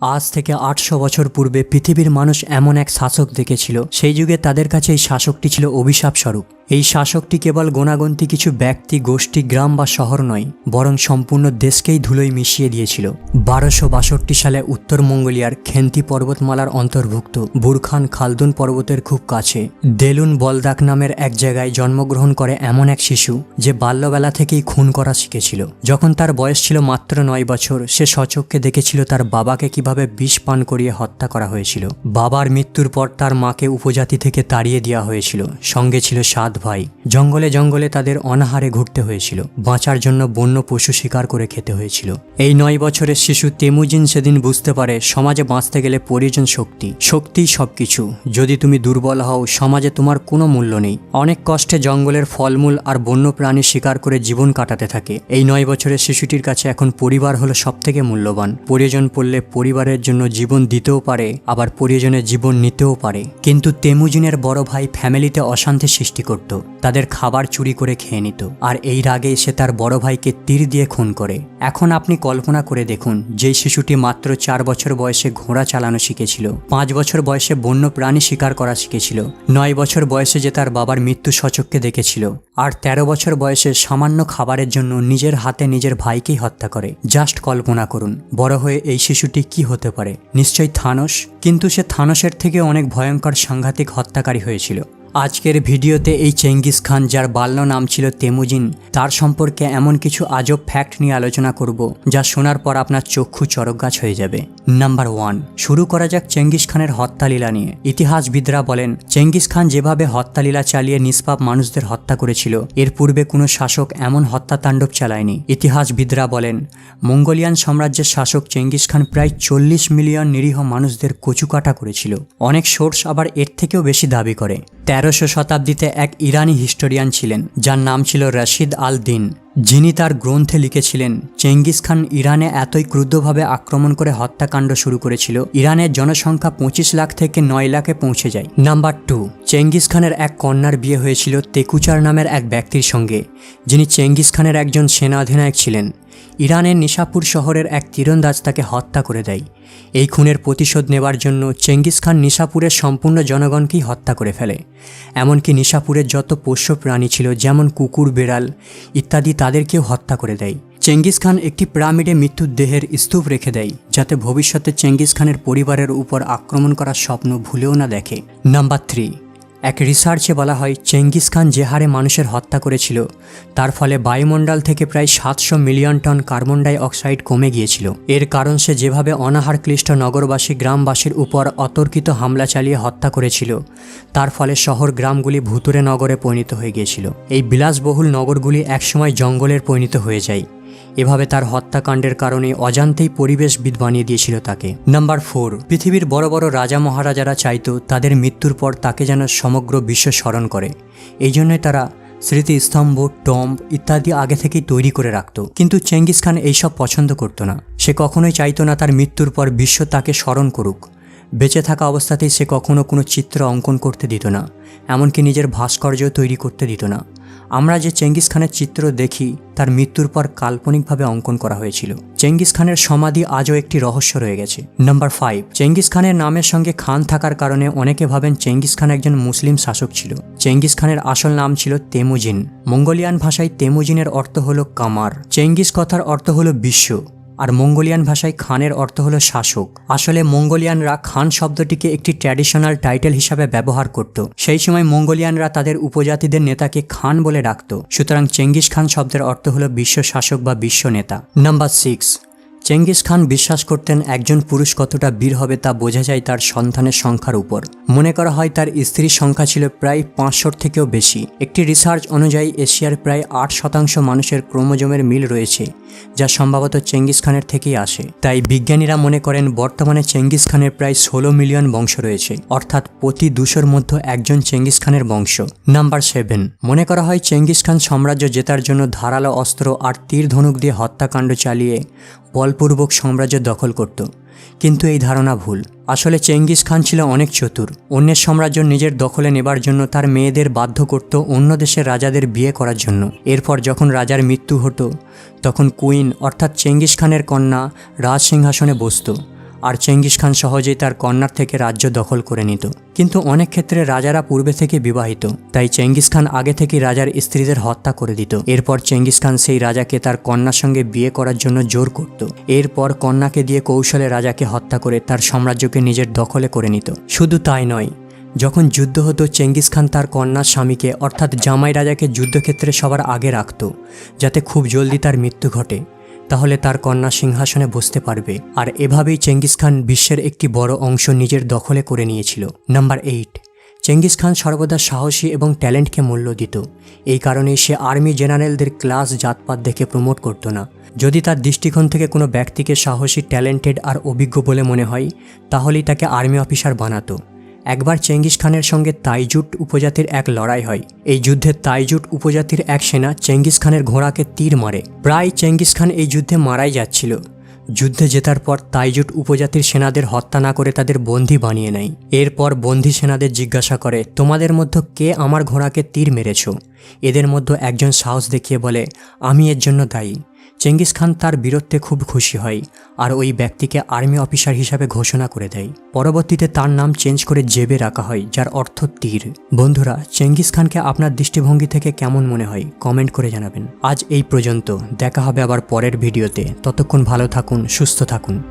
আজ থেকে ৮০০ বছর পূর্বে পৃথিবীর মানুষ এমন এক শাসক দেখেছিল। সেই যুগে তাদের কাছে এই শাসকটি ছিল অভিশাপ স্বরূপ। এই শাসকটি কেবল গোনাগন্তি কিছু ব্যক্তি, গোষ্ঠী, গ্রাম বা শহর নয়, বরং সম্পূর্ণ দেশকেই ধুলোয় মিশিয়ে দিয়েছিল। ১২৬২ সালে উত্তর মঙ্গোলিয়ার খেন্তি পর্বতমালার অন্তর্ভুক্ত বুরখান খালদুন পর্বতের খুব কাছে দেলুন বলদাক নামের এক জায়গায় জন্মগ্রহণ করে এমন এক শিশু যে বাল্যবেলা থেকেই খুন করা শিখেছিল। যখন তার বয়স ছিল মাত্র ৯ বছর, সে স্বচক্ষে দেখেছিল তার বাবাকে কিভাবে বিষ পান করিয়ে হত্যা করা হয়েছিল। বাবার মৃত্যুর পর তার মাকে উপজাতি থেকে তাড়িয়ে দেওয়া হয়েছিল। সঙ্গে ছিল ৭ ভাই। জঙ্গলে জঙ্গলে তাদের অনাহারে ঘুরতে হয়েছিল। বাঁচার জন্য বন্য পশু শিকার করে খেতে হয়েছিল। এই ৯ বছরের শিশু তেমুজিন সেদিন বুঝতে পারে সমাজে বাঁচতে গেলে প্রয়োজন শক্তি। শক্তিই সবকিছু। যদি তুমি দুর্বল হও, সমাজে তোমার কোনো মূল্য নেই। অনেক কষ্টে জঙ্গলের ফলমূল আর বন্য প্রাণী শিকার করে জীবন কাটাতে থাকে। এই ৯ বছরের শিশুটির কাছে এখন পরিবার হলো সবথেকে মূল্যবান। প্রয়োজন পড়লে পরিবারের জন্য জীবন দিতেও পারে, আবার প্রয়োজনে জীবন নিতেও পারে। কিন্তু তেমুজিনের বড় ভাই ফ্যামিলিতে অশান্তি সৃষ্টি করত। তাদের খাবার চুরি করে খেয়ে নিত, আর এই রাগে সে তার বড় ভাইকে তীর দিয়ে খুন করে। এখন আপনি কল্পনা করে দেখুন, যেই শিশুটি মাত্র ৪ বছর বয়সে ঘোড়া চালানো শিখেছিল, ৫ বছর বয়সে বন্য প্রাণী শিকার করা শিখেছিল, ৯ বছর বয়সে যে তার বাবার মৃত্যু স্বচক্ষে দেখেছিল, আর ১৩ বছর বয়সে সামান্য খাবারের জন্য নিজের হাতে নিজের ভাইকেই হত্যা করে। জাস্ট কল্পনা করুন, বড় হয়ে এই শিশুটি কি হতে পারে? নিশ্চয়ই থানোস। কিন্তু সে থানোসের থেকে অনেক ভয়ঙ্কর সাংঘাতিক হত্যাকারী হয়েছিল। আজকের ভিডিওতে এই চেঙ্গিস খান, যার বাল্য নাম ছিল তেমুজিন, তার সম্পর্কে এমন কিছু আজব ফ্যাক্ট নিয়ে আলোচনা করব যা শোনার পর আপনার চক্ষু চরকগাছ হয়ে যাবে। নাম্বার 1, শুরু করা যাক চেঙ্গিস খানের হত্যালীলা নিয়ে। ইতিহাসবিদরা বলেন, চেঙ্গিস খান যেভাবে হত্যালীলা চালিয়ে নিষ্পাপ মানুষদের হত্যা করেছিল, এর পূর্বে কোনো শাসক এমন হত্যাতাণ্ডব চালায়নি। ইতিহাসবিদরা বলেন, মঙ্গোলিয়ান সাম্রাজ্যের শাসক চেঙ্গিস খান প্রায় ৪০ মিলিয়ন নিরীহ মানুষদের কচুকাটা করেছিল। অনেক সোর্স আবার এর থেকেও বেশি দাবি করে। ১৩০০ শতাব্দীতে এক ইরানি হিস্টোরিয়ান ছিলেন, যার নাম ছিল রশিদ আল দিন, যিনি তার গ্রন্থে লিখেছিলেন, চেঙ্গিস খান ইরানে এতই ক্রুদ্ধভাবে আক্রমণ করে হত্যাকাণ্ড শুরু করেছিল, ইরানের জনসংখ্যা ২৫ লাখ থেকে ৯ লাখে পৌঁছে যায়। নাম্বার 2, চেঙ্গিস খানের এক কন্যার বিয়ে হয়েছিল তেকুচার নামের এক ব্যক্তির সঙ্গে, যিনি চেঙ্গিস খানের একজন সেনাধিনায়ক ছিলেন। ইরানের নিশাপুর শহরের এক তীরন্দাজ তাকে হত্যা করে দেয়। এই খুনের প্রতিশোধ নেবার জন্য চেঙ্গিস খান নিশাপুরের সম্পূর্ণ জনগণকেই হত্যা করে ফেলে। এমনকি নিশাপুরের যত পোষ্য প্রাণী ছিল, যেমন কুকুর, বেড়াল ইত্যাদি, তাদেরকেও হত্যা করে দেয়। চেঙ্গিস খান একটি পিরামিডে মৃত্যুর দেহের স্তূপ রেখে দেয়, যাতে ভবিষ্যতে চেঙ্গিস খানের পরিবারের উপর আক্রমণ করার স্বপ্ন ভুলেও না দেখে। নাম্বার 3, এক রিসার্চে বলা হয়, চেঙ্গিস খান যে হারে মানুষের হত্যা করেছিল, তার ফলে বায়ুমণ্ডল থেকে প্রায় ৭০০ million ton carbon die oxide কমে গিয়েছিল। এর কারণ সে যেভাবে অনাহার ক্লিষ্ট নগরবাসী গ্রামবাসীর উপর অতর্কিত হামলা চালিয়ে হত্যা করেছিল, তার ফলে শহর গ্রামগুলি ভুতুরে নগরে পরিণত হয়ে গিয়েছিল। এই বিলাসবহুল নগরগুলি একসময় জঙ্গলের পরিণত হয়ে যায়। এভাবে তার হত্যাকাণ্ডের কারণে অজান্তেই পরিবেশবিদ বানিয়ে দিয়েছিল তাকে। নাম্বার 4, পৃথিবীর বড় বড় রাজা মহারাজারা চাইতো তাদের মৃত্যুর পর তাকে যেন সমগ্র বিশ্ব স্মরণ করে। এই জন্যই তারা স্মৃতিস্তম্ভ, টম্ব ইত্যাদি আগে থেকেই তৈরি করে রাখত। কিন্তু চেঙ্গিস খান এইসব পছন্দ করত না। সে কখনোই চাইতো না তার মৃত্যুর পর বিশ্ব তাকে স্মরণ করুক। বেঁচে থাকা অবস্থাতেই সে কখনো কোনো চিত্র অঙ্কন করতে দিত না, এমনকি নিজের ভাস্কর্য তৈরি করতে দিত না। আমরা যে চেঙ্গিস খানের চিত্র দেখি, তার মৃত্যুর পর কাল্পনিকভাবে অঙ্কন করা হয়েছিল। চেঙ্গিস খানের সমাধি আজও একটি রহস্য রয়ে গেছে। নাম্বার 5, চেঙ্গিস খানের নামের সঙ্গে খান থাকার কারণে অনেকে ভাবেন চেঙ্গিস খান একজন মুসলিম শাসক ছিল। চেঙ্গিস খানের আসল নাম ছিল তেমুজিন। মঙ্গোলিয়ান ভাষায় তেমুজিনের অর্থ হলো কামার। চেঙ্গিস কথার অর্থ হলো বিশ্ব, আর মঙ্গোলিয়ান ভাষায় খানের অর্থ হলো শাসক। আসলে মঙ্গোলিয়ানরা খান শব্দটিকে একটি ট্র্যাডিশনাল টাইটেল হিসাবে ব্যবহার করত। সেই সময় মঙ্গোলিয়ানরা তাদের উপজাতিদের নেতাকে খান বলে ডাকত। সুতরাং চেঙ্গিস খান শব্দের অর্থ হলো বিশ্ব শাসক বা বিশ্ব নেতা। নাম্বার 6, চেঙ্গিস খান বিশ্বাস করতেন একজন পুরুষ কতটা বীর হবে তা বোঝা যায় তার সন্তানের সংখ্যার উপর। মনে করা হয় তার স্ত্রীর সংখ্যা ছিল প্রায় ৫০০ থেকেও বেশি। একটি রিসার্চ অনুযায়ী এশিয়ার প্রায় ৮% মানুষের ক্রোমোজোমের মিল রয়েছে, যা সম্ভবত চেঙ্গিস খানের থেকেই আসে। তাই বিজ্ঞানীরা মনে করেন বর্তমানে চেঙ্গিস খানের প্রায় ১৬ মিলিয়ন বংশ রয়েছে, অর্থাৎ প্রতি ২০০-র মধ্যে একজন চেঙ্গিস খানের বংশ। নাম্বার 7, মনে করা হয় চেঙ্গিস খান সাম্রাজ্য জেতার জন্য ধারালো অস্ত্র আর তীর ধনুক দিয়ে হত্যাকাণ্ড চালিয়ে বলপূর্বক সাম্রাজ্য দখল করত। কিন্তু এই ধারণা ভুল। আসলে চেঙ্গিস খান ছিল অনেক চতুর। অন্যের সাম্রাজ্য নিজের দখলে নেবার জন্য তার মেয়েদের বাধ্য করত অন্য দেশের রাজাদের বিয়ে করার জন্য। এরপর যখন রাজার মৃত্যু হতো, তখন কুইন অর্থাৎ চেঙ্গিস খানের কন্যা রাজ সিংহাসনে বসত, আর চেঙ্গিস খান সহজেই তার কন্যার থেকে রাজ্য দখল করে নিত। কিন্তু অনেক ক্ষেত্রে রাজারা পূর্বে থেকে বিবাহিত, তাই চেঙ্গিস খান আগে থেকে রাজার স্ত্রীদের হত্যা করে দিত। এরপর চেঙ্গিস খান সেই রাজাকে তার কন্যার সঙ্গে বিয়ে করার জন্য জোর করত। এরপর কন্যাকে দিয়ে কৌশলে রাজাকে হত্যা করে তার সাম্রাজ্যকে নিজের দখলে করে নিত। শুধু তাই নয়, যখন যুদ্ধ হতো চেঙ্গিস খান তার কন্যার স্বামীকে অর্থাৎ জামাই রাজাকে যুদ্ধক্ষেত্রে সবার আগে রাখত, যাতে খুব জলদি তার মৃত্যু ঘটে, তাহলে তার কন্যা সিংহাসনে বসতে পারবে। আর এভাবেই চেঙ্গিস খান বিশ্বের একটি বড় অংশ নিজের দখলে করে নিয়েছিল। নাম্বার 8, চেঙ্গিস খান সর্বদা সাহসী এবং ট্যালেন্টকে মূল্য দিত। এই কারণেই সে আর্মি জেনারেলদের ক্লাস জাতপাত দেখে প্রমোট করত না। যদি তার দৃষ্টিকোণ থেকে কোনো ব্যক্তিকে সাহসী, ট্যালেন্টেড আর অভিজ্ঞ বলে মনে হয়, তাহলেই তাকে আর্মি অফিসার বানাতো। একবার চেঙ্গিস খানের সঙ্গে তাইজুট উপজাতির এক লড়াই হয়। এই যুদ্ধে তাইজুট উপজাতির এক সেনা চেঙ্গিস খানের ঘোড়াকে তীর মারে। প্রায় চেঙ্গিস খান এই যুদ্ধে মারাই যাচ্ছিল। যুদ্ধে জেতার পর তাইজুট উপজাতির সেনাদের হত্যা না করে তাদের বন্দী বানিয়ে নেয়। এরপর বন্দী সেনাদের জিজ্ঞাসা করে, তোমাদের মধ্যে কে আমার ঘোড়াকে তীর মেরেছ? এদের মধ্যে একজন সাহস দেখিয়ে বলে, আমি এর জন্য দায়ী। চেঙ্গিস খান তার বীরত্বে খুব খুশি হয় আর ওই ব্যক্তিকে আর্মি অফিসার হিসাবে ঘোষণা করে দেয়। পরবর্তীতে তার নাম চেঞ্জ করে জেবে রাখা হয়, যার অর্থ তীর। বন্ধুরা, চেঙ্গিস খানকে আপনার দৃষ্টিভঙ্গি থেকে কেমন মনে হয় কমেন্ট করে জানাবেন। আজ এই পর্যন্ত, দেখা হবে আবার পরের ভিডিওতে। ততক্ষণ ভালো থাকুন, সুস্থ থাকুন।